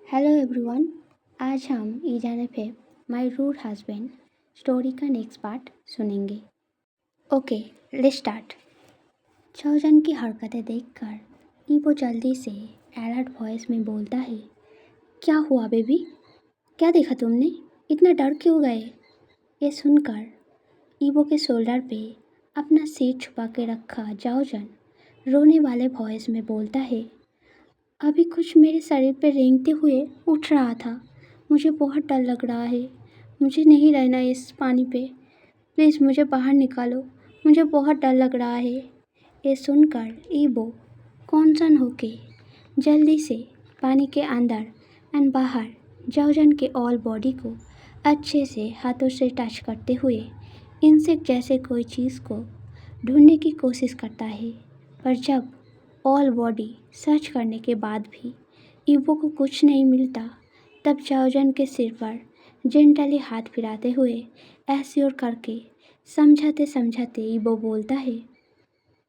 Hello everyone. आज हम ईजान पे माय रूड हस्बैंड स्टोरी का नेक्स्ट पार्ट सुनेंगे। Okay, let's start. चौजन की हरकतें देखकर ईबो जल्दी से अलर्ट वॉइस में बोलता है, क्या हुआ बेबी? क्या देखा तुमने? इतना डर क्यों गए? ये सुनकर ईबो के शोल्डर पे अपना सिर छुपा के रखा जाओजन रोने वाले वॉइस में बोलता है, अभी कुछ मेरे शरीर पे रेंगते हुए उठ रहा था। मुझे बहुत डर लग रहा है। मुझे नहीं रहना इस पानी पे। प्लीज़ मुझे बाहर निकालो। मुझे बहुत डर लग रहा है। ये सुनकर ईबो कॉन्सर्न होके जल्दी से पानी के अंदर एंड बाहर जाओजन के ऑल बॉडी को अच्छे से हाथों से टच करते हुए इंसेक्ट जैसे कोई चीज़ को ढूंढने की कोशिश करता है। पर जब ऑल बॉडी सर्च करने के बाद भी ईबो को कुछ नहीं मिलता, तब जाओजन के सिर पर जेंटली हाथ फिराते हुए एश्योर करके समझाते समझाते ईबो बोलता है,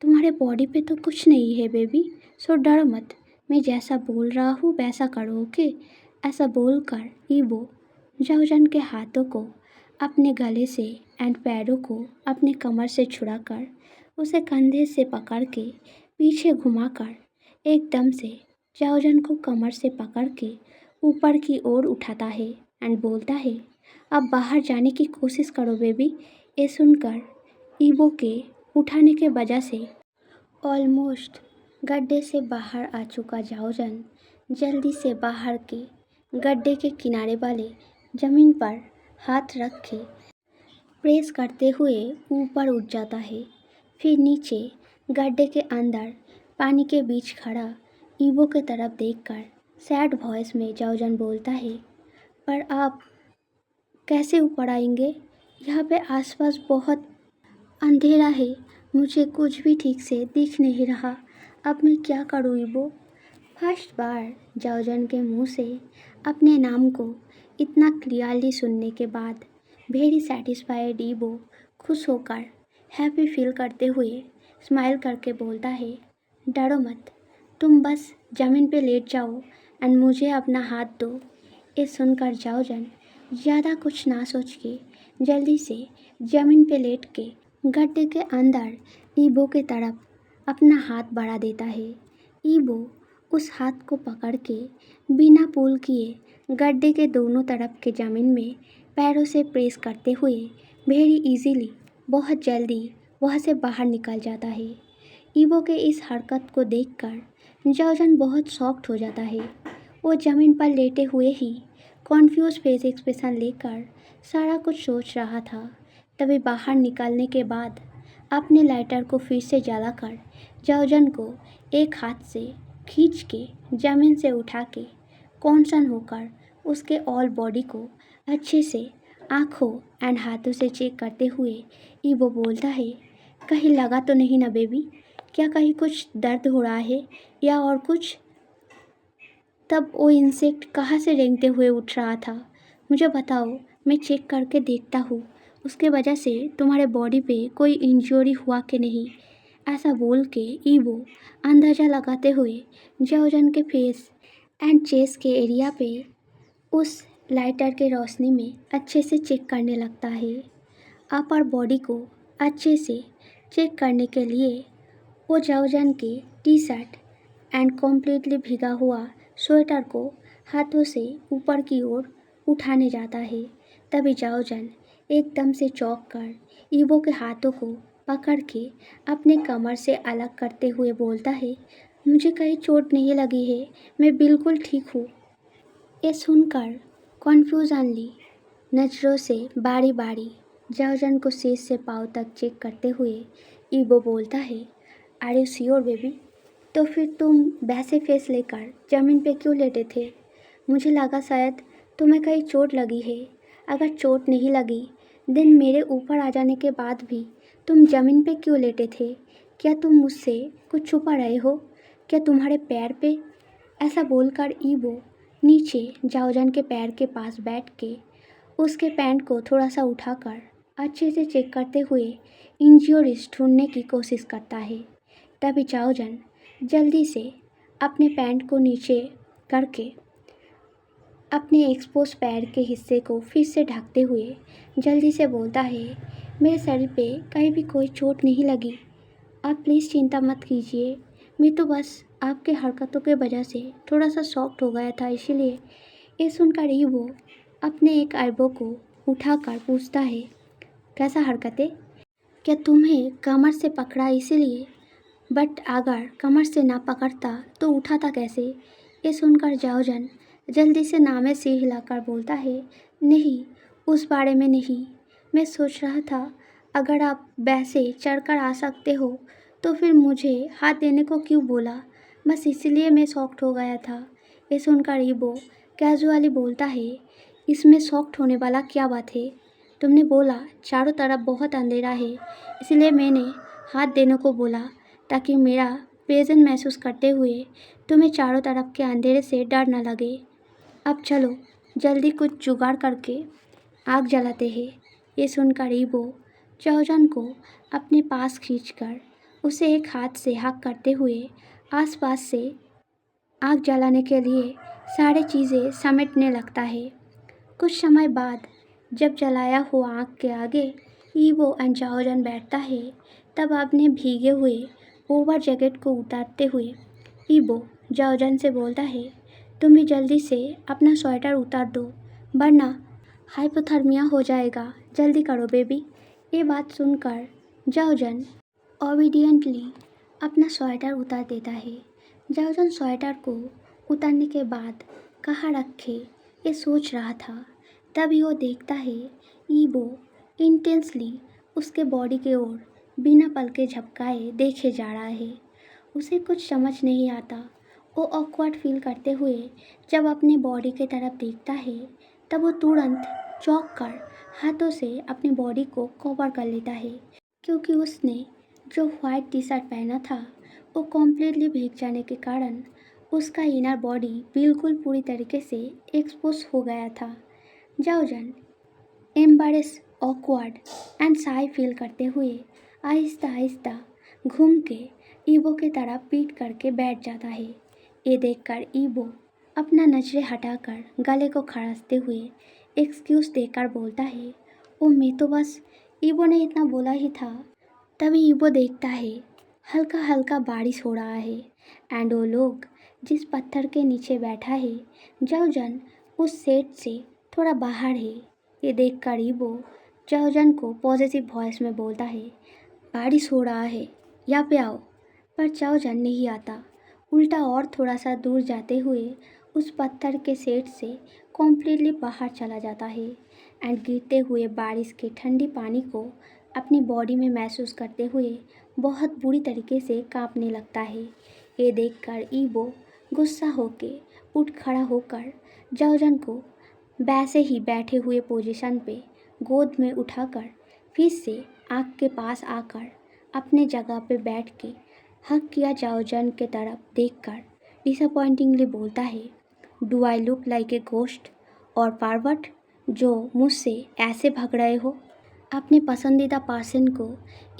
तुम्हारे बॉडी पे तो कुछ नहीं है बेबी, सो डरो मत। मैं जैसा बोल रहा हूँ वैसा करो, ओके? ऐसा बोलकर ईबो जाओजन के हाथों को अपने गले से एंड पैरों को अपने कमर से छुड़ाकर उसे कंधे से पकड़ के पीछे घुमाकर एकदम से जाओजन को कमर से पकड़ के ऊपर की ओर उठाता है एंड बोलता है, अब बाहर जाने की कोशिश करो बेबी। ये सुनकर ईबो के उठाने के वजह से ऑलमोस्ट गड्ढे से बाहर आ चुका जाओजन जल्दी से बाहर के गड्ढे के किनारे वाले जमीन पर हाथ रख के प्रेस करते हुए ऊपर उठ जाता है। फिर नीचे गड्ढे के अंदर पानी के बीच खड़ा ईबो की तरफ देखकर सैड वॉइस में जाओजन बोलता है, पर आप कैसे ऊपर आएंगे? यहाँ पे आसपास बहुत अंधेरा है। मुझे कुछ भी ठीक से दिख नहीं रहा। अब मैं क्या करूँ ईबो? फर्स्ट बार जाओजन के मुंह से अपने नाम को इतना क्लियरली सुनने के बाद वेरी सेटिस्फाइड ईबो खुश होकर हैप्पी फील करते हुए स्माइल करके बोलता है, डरो मत, तुम बस ज़मीन पे लेट जाओ एंड मुझे अपना हाथ दो। ये सुनकर जाओजन ज़्यादा कुछ ना सोच के जल्दी से ज़मीन पे लेट के गड्ढे के अंदर ईबो की तरफ अपना हाथ बढ़ा देता है। ईबो उस हाथ को पकड़ के बिना पुल किए गड्ढे के दोनों तरफ के ज़मीन में पैरों से प्रेस करते हुए वेरी इजीली बहुत जल्दी वहाँ से बाहर निकल जाता है। ईबो के इस हरकत को देखकर जाओजन बहुत शॉक्ड हो जाता है। वो ज़मीन पर लेटे हुए ही कॉन्फ्यूज फेस एक्सप्रेशन लेकर सारा कुछ सोच रहा था। तभी बाहर निकलने के बाद अपने लाइटर को फिर से जलाकर जाओजन को एक हाथ से खींच के ज़मीन से उठा के कॉन्सर्न होकर उसके ऑल बॉडी को अच्छे से आँखों एंड हाथों से चेक करते हुए ईबो बोलता है, कहीं लगा तो नहीं ना बेबी? क्या कहीं कुछ दर्द हो रहा है या और कुछ? तब वो इंसेक्ट कहाँ से रेंगते हुए उठ रहा था? मुझे बताओ, मैं चेक करके देखता हूँ उसके वजह से तुम्हारे बॉडी पे कोई इंजरी हुआ कि नहीं। ऐसा बोल के ईबो अंदाज़ा लगाते हुए जाओजन के फेस एंड चेस्ट के एरिया पे उस लाइटर के रोशनी में अच्छे से चेक करने लगता है। अपर बॉडी को अच्छे से चेक करने के लिए वो जाओजन के टी शर्ट एंड कम्प्लीटली भीगा हुआ स्वेटर को हाथों से ऊपर की ओर उठाने जाता है। तभी जाओजन एकदम से चौंक कर ईबो के हाथों को पकड़ के अपने कमर से अलग करते हुए बोलता है, मुझे कहीं चोट नहीं लगी है, मैं बिल्कुल ठीक हूँ। ये सुनकर कन्फ्यूजनली नज़रों से बारी बारी जाओजन को सिर से पाँव तक चेक करते हुए ईबो बोलता है, आर यू श्योर बेबी? तो फिर तुम वैसे फेस लेकर ज़मीन पे क्यों लेटे थे? मुझे लगा शायद तुम्हें कहीं चोट लगी है। अगर चोट नहीं लगी देन मेरे ऊपर आ जाने के बाद भी तुम ज़मीन पे क्यों लेटे थे? क्या तुम मुझसे कुछ छुपा रहे हो? क्या तुम्हारे पैर पे? ऐसा बोलकर ईबो नीचे जाओजन के पैर के पास बैठ के उसके पैंट को थोड़ा सा उठाकर अच्छे से चेक करते हुए इंज्योरीज ढूंढने की कोशिश करता है। तभी जाओजन जल्दी से अपने पैंट को नीचे करके अपने एक्सपोज पैर के हिस्से को फिर से ढकते हुए जल्दी से बोलता है, मेरे शरीर पे कहीं भी कोई चोट नहीं लगी। आप प्लीज़ चिंता मत कीजिए। मैं तो बस आपके हरकतों के वजह से थोड़ा सा शॉक्ड हो गया था, इसीलिए। ये सुनकर ही वो अपने एक आईब्रो को उठाकर पूछता है, कैसा हरकतें? क्या तुम्हें कमर से पकड़ा इसीलिए? बट अगर कमर से ना पकड़ता तो उठाता कैसे? ये सुनकर जाओजन जल्दी से नामे सिर हिलाकर बोलता है, नहीं, उस बारे में नहीं। मैं सोच रहा था अगर आप वैसे चढ़कर आ सकते हो तो फिर मुझे हाथ देने को क्यों बोला? बस इसलिए मैं शॉक्ड हो गया था। ये सुनकर ईबो कैजुअली बोलता है, इसमें शॉक्ड होने वाला क्या बात है? तुमने बोला चारों तरफ बहुत अंधेरा है, इसलिए मैंने हाथ देने को बोला ताकि मेरा प्रेजेंस महसूस करते हुए तुम्हें चारों तरफ के अंधेरे से डर न लगे। अब चलो जल्दी कुछ जुगाड़ करके आग जलाते हैं। ये सुनकर ईबो चौजन को अपने पास खींचकर उसे एक हाथ से हक करते हुए आसपास से आग जलाने के लिए सारी चीज़ें समेटने लगता है। कुछ समय बाद जब जलाया हुआ आग के आगे ईवो एंड जाओजन बैठता है, तब अपने भीगे हुए ओवर जैकेट को उतारते हुए ईवो जाओजन से बोलता है, तुम भी जल्दी से अपना स्वेटर उतार दो वरना हाइपोथर्मिया हो जाएगा। जल्दी करो बेबी। ये बात सुनकर जाओजन ओबीडियंटली अपना स्वेटर उतार देता है। जाओजन स्वेटर को उतारने के बाद कहाँ रखे ये सोच रहा था, तभी वो देखता है ईबो इंटेंसली उसके बॉडी के ओर बिना पलके झपकाए देखे जा रहा है। उसे कुछ समझ नहीं आता। वो ऑकवर्ड फील करते हुए जब अपने बॉडी की तरफ देखता है, तब वो तुरंत चौंक कर हाथों से अपनी बॉडी को कवर कर लेता है, क्योंकि उसने जो वाइट टी शर्ट पहना था वो कम्प्लीटली भीग जाने के कारण उसका इनर बॉडी बिल्कुल पूरी तरीके से एक्सपोज हो गया था। जाओजन एम्बैरेस, ऑकवर्ड एंड शाई फील करते हुए आहिस्ता आहिस्ता घूम के ईबो की तरफ पीट करके बैठ जाता है। ये देखकर ईबो अपना नजरें हटाकर गले को खड़ासते हुए एक्सक्यूज़ देकर बोलता है, ओ मैं तो बस, ईबो ने इतना बोला ही था। तभी ईबो देखता है हल्का हल्का बारिश हो रहा है एंड वो लोग जिस पत्थर के नीचे बैठा है जाओजन उस सेट से थोड़ा बाहर है। ये देखकर ईबो जाओजन को पॉजिटिव वॉइस में बोलता है, बारिश हो रहा है, यहाँ पे आओ। पर जाओजन नहीं आता, उल्टा और थोड़ा सा दूर जाते हुए उस पत्थर के सेट से कॉम्प्लीटली बाहर चला जाता है एंड गिरते हुए बारिश के ठंडी पानी को अपनी बॉडी में महसूस करते हुए बहुत बुरी तरीके से कांपने लगता है। ये देखकर ईबो गुस्सा होके उठ खड़ा होकर जाओजन को वैसे ही बैठे हुए पोजीशन पे गोद में उठाकर फिर से आग के पास आकर अपने जगह पे बैठ के हक किया जाओजन के तरफ देखकर डिसअपॉइंटिंगली बोलता है, do I look like a ghost और पार्वट जो मुझसे ऐसे भाग रहे हो? अपने पसंदीदा पर्सन को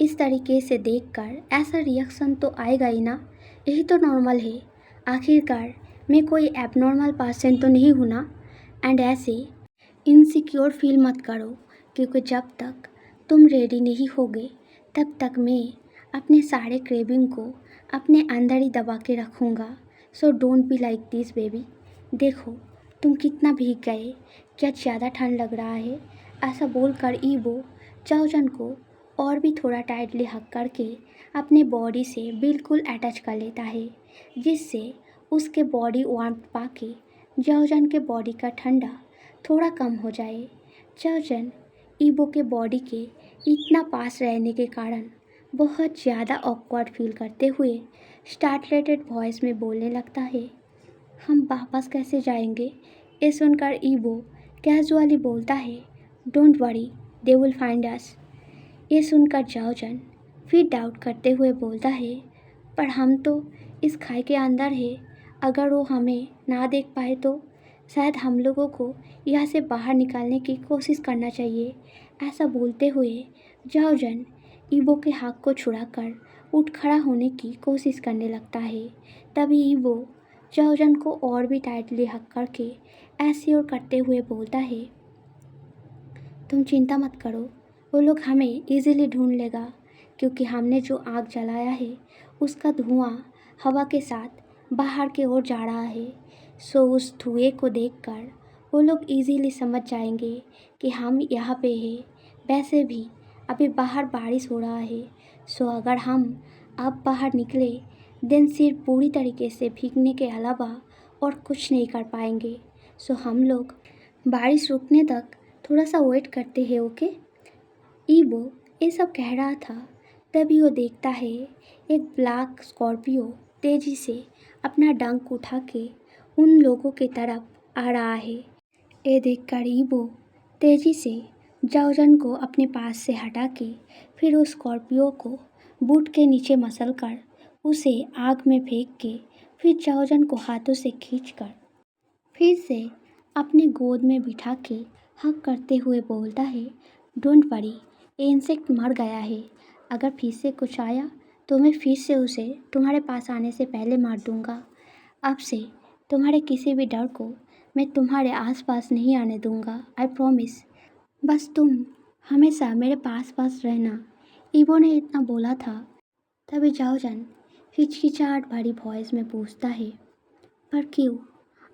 इस तरीके से देखकर ऐसा रिएक्शन तो आएगा ही ना, यही तो नॉर्मल है। आखिरकार मैं कोई एबनॉर्मल पर्सन तो नहीं हूँ ना। एंड ऐसे इनसिक्योर फील मत करो, क्योंकि जब तक तुम रेडी नहीं होगे तब तक मैं अपने सारे क्रेविंग को अपने अंदर ही दबा के रखूँगा। So don't be like this baby. देखो तुम कितना भीग गए, क्या ज़्यादा ठंड लग रहा है? ऐसा बोलकर ईबो जाओजन को और भी थोड़ा टाइटली हक करके अपने बॉडी से बिल्कुल अटैच कर लेता है, जिससे उसके बॉडी वार्मथ पाके जाओजन के बॉडी का ठंडा थोड़ा कम हो जाए। जाओजन ईबो के बॉडी के इतना पास रहने के कारण बहुत ज़्यादा ऑकवर्ड फील करते हुए स्टार्टलेटेड वॉइस में बोलने लगता है, हम वापस कैसे जाएंगे? ये सुनकर ईबो कैजुअली बोलता है, don't worry, they will find us. ये सुनकर जाओजन फिर डाउट करते हुए बोलता है, पर हम तो इस खाई के अंदर है, अगर वो हमें ना देख पाए तो शायद हम लोगों को यहाँ से बाहर निकालने की कोशिश करना चाहिए। ऐसा बोलते हुए जाओजन ईबो के हाथ को छुड़ाकर उठ खड़ा होने की कोशिश करने लगता है। तभी ईबो जाओजन को और भी टाइटली हक करके एश्योर करते हुए बोलता है, तुम चिंता मत करो, वो लोग हमें इजीली ढूंढ लेगा क्योंकि हमने जो आग जलाया है उसका धुआं हवा के साथ बाहर की ओर जा रहा है। सो उस धुएं को देखकर वो लोग इजीली समझ जाएंगे कि हम यहाँ पे हैं। वैसे भी अभी बाहर बारिश हो रहा है, सो अगर हम अब बाहर निकले देन सिर्फ पूरी तरीके से भीगने के अलावा और कुछ नहीं कर पाएंगे। सो हम लोग बारिश रुकने तक थोड़ा सा वेट करते हैं, ओके। ईवो ये सब कह रहा था, तभी वो देखता है एक ब्लैक स्कॉर्पियो तेजी से अपना डंक उठा के उन लोगों की तरफ आ रहा है। ये देखकर ईवो तेजी से जाओजन को अपने पास से हटा के फिर उस स्कॉर्पियो को बूट के नीचे मसल कर उसे आग में फेंक के फिर जाओजन को हाथों से खींचकर फिर से अपने गोद में बिठा के हक करते हुए बोलता है, डोंट वरी, ये इंसेक्ट मर गया है। अगर फिर से कुछ आया तो मैं फिर से उसे तुम्हारे पास आने से पहले मार दूंगा। अब से तुम्हारे किसी भी डर को मैं तुम्हारे आसपास नहीं आने दूंगा, आई प्रॉमिस। बस तुम हमेशा मेरे पास पास रहना। ईवो ने इतना बोला था, तभी जाओजन हिचकिचाहट भरी वॉइस में पूछता है, पर क्यों?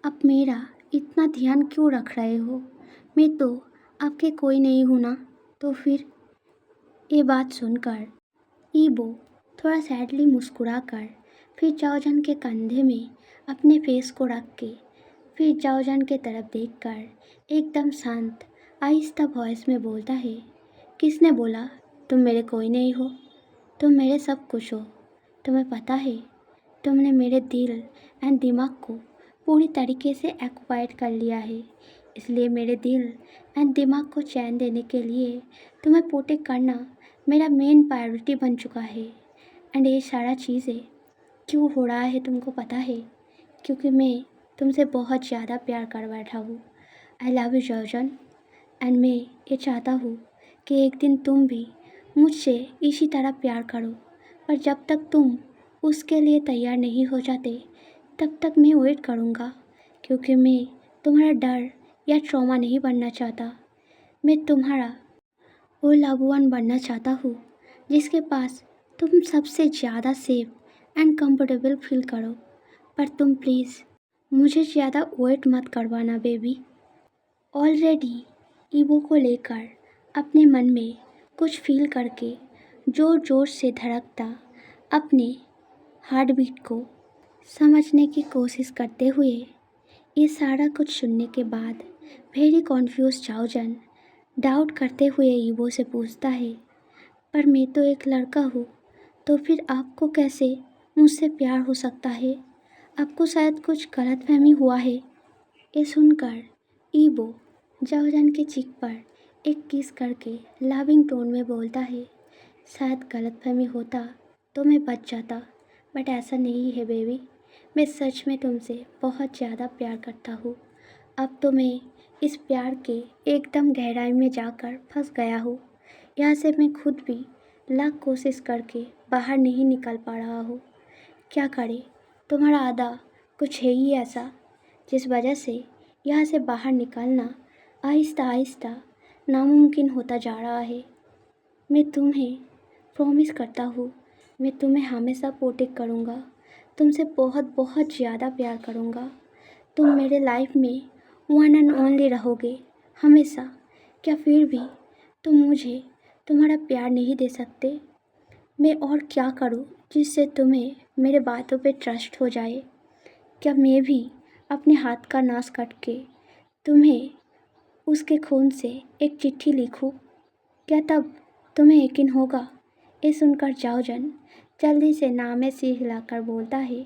अब मेरा इतना ध्यान क्यों रख रहे हो? मैं तो आपके कोई नहीं हूँ ना। तो फिर? ये बात सुनकर ईबो थोड़ा सैडली मुस्कुराकर फिर जाओजन के कंधे में अपने फेस को रख के फिर जाओजन के तरफ देखकर एकदम शांत आहिस्ता वॉइस में बोलता है, किसने बोला तुम मेरे कोई नहीं हो? तुम मेरे सब कुछ हो। तुम्हें पता है, तुमने मेरे दिल एंड दिमाग को पूरी तरीके से एक्वायर कर लिया है। इसलिए मेरे दिल एंड दिमाग को चैन देने के लिए तुम्हें प्रोटेक्ट करना मेरा मेन प्रायोरिटी बन चुका है। एंड ये सारा चीज़ें क्यों हो रहा है तुमको पता है? क्योंकि मैं तुमसे बहुत ज़्यादा प्यार कर बैठा हूँ। आई लव यू जाओजन। एंड मैं ये चाहता हूँ कि एक दिन तुम भी मुझसे इसी तरह प्यार करो। पर जब तक तुम उसके लिए तैयार नहीं हो जाते तब तक मैं वेट करूँगा, क्योंकि मैं तुम्हारा डर या ट्रॉमा नहीं बनना चाहता। मैं तुम्हारा वो लव वन बनना चाहता हूँ जिसके पास तुम सबसे ज़्यादा सेफ एंड कंफर्टेबल फील करो। पर तुम प्लीज़ मुझे ज़्यादा वेट मत करवाना बेबी। ऑलरेडी ईवो को लेकर अपने मन में कुछ फील करके ज़ोर ज़ोर से धड़कता अपने हार्ट बीट को समझने की कोशिश करते हुए ये सारा कुछ सुनने के बाद वेरी कॉन्फ्यूज जाओजन डाउट करते हुए ईवो से पूछता है, पर मैं तो एक लड़का हूँ, तो फिर आपको कैसे मुझसे प्यार हो सकता है? आपको शायद कुछ गलतफहमी हुआ है। ये सुनकर ईवो जाओजन के चीक पर एक किस करके लविंग टोन में बोलता है, शायद गलतफहमी होता तो मैं बच जाता, बट ऐसा नहीं है बेबी। मैं सच में तुमसे बहुत ज़्यादा प्यार करता हूँ। अब तो मैं इस प्यार के एकदम गहराई में जाकर फंस गया हूँ। यहाँ से मैं खुद भी लाख कोशिश करके बाहर नहीं निकल पा रहा हूँ। क्या करे, तुम्हारा आदा कुछ है ही ऐसा जिस वजह से यहाँ से बाहर निकलना आहिस्ता आहिस्ता नामुमकिन होता जा रहा है। मैं तुम्हें प्रॉमिस करता हूँ, मैं तुम्हें हमेशा प्रोटेक्ट करूँगा, तुमसे बहुत बहुत ज़्यादा प्यार करूँगा। तुम मेरे लाइफ में वन एंड ओनली रहोगे हमेशा। क्या फिर भी तुम मुझे तुम्हारा प्यार नहीं दे सकते? मैं और क्या करूँ जिससे तुम्हें मेरे बातों पे ट्रस्ट हो जाए? क्या मैं भी अपने हाथ का नाश काट के तुम्हें उसके खून से एक चिट्ठी लिखूँ? क्या तब तुम्हें यकीन होगा? ये सुनकर जाओजन जल्दी से नामे सिर हिलाकर बोलता है,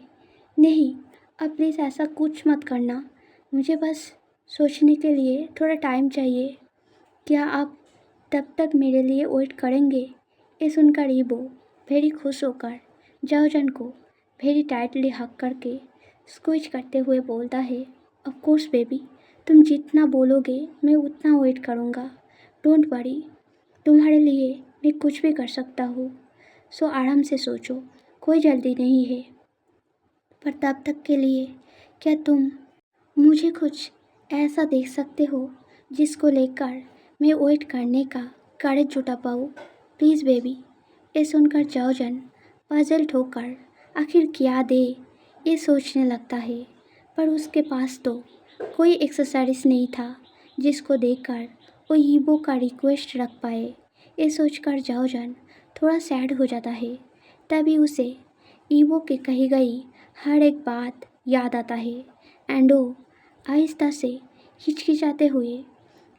नहीं, अब प्लीज़ ऐसा कुछ मत करना, मुझे बस सोचने के लिए थोड़ा टाइम चाहिए। क्या आप तब तक मेरे लिए वेट करेंगे? ये सुनकर ईबो वेरी खुश होकर जाओजन को वेरी टाइटली हक करके स्क्विच करते हुए बोलता है, ऑफ कोर्स बेबी, तुम जितना बोलोगे मैं उतना वेट करूँगा। डोंट वरी, तुम्हारे लिए मैं कुछ भी कर सकता हूँ। सो आराम से सोचो, कोई जल्दी नहीं है। पर तब तक के लिए क्या तुम मुझे कुछ ऐसा देख सकते हो जिसको लेकर मैं वेट करने का करेज जुटा पाऊँ? Please baby. ये सुनकर चाओजन पजल होकर आखिर क्या दे ये सोचने लगता है, पर उसके पास तो कोई एक्सेसरीज नहीं था जिसको देखकर वो ईबो का रिक्वेस्ट रख पाए। ये सोचकर चाओजन थोड़ा सैड हो जाता है। तभी उसे ईबो के कही गई हर एक बात याद आता है एंड वो आहिस्ता से हिचकिचाते हुए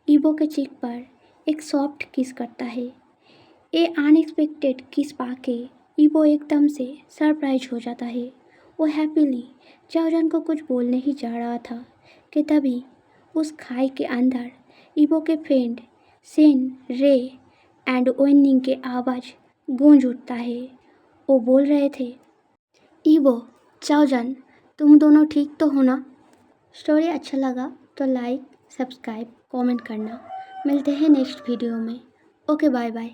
ईबो के चीक पर एक सॉफ्ट किस करता है। ये अनएक्सपेक्टेड किस पाके ईबो एकदम से सरप्राइज हो जाता है। वो हैप्पीली चाओजन को कुछ बोलने ही जा रहा था कि तभी उस खाई के अंदर ईबो के फ्रेंड सेन, रे एंड ओनिंग के आवाज़ गूंज उठता है। वो बोल रहे थे, ईबो, चाओजन, तुम दोनों ठीक तो हो ना? स्टोरी अच्छा लगा तो लाइक, सब्सक्राइब, कमेंट करना। मिलते हैं नेक्स्ट वीडियो में। Okay, bye bye.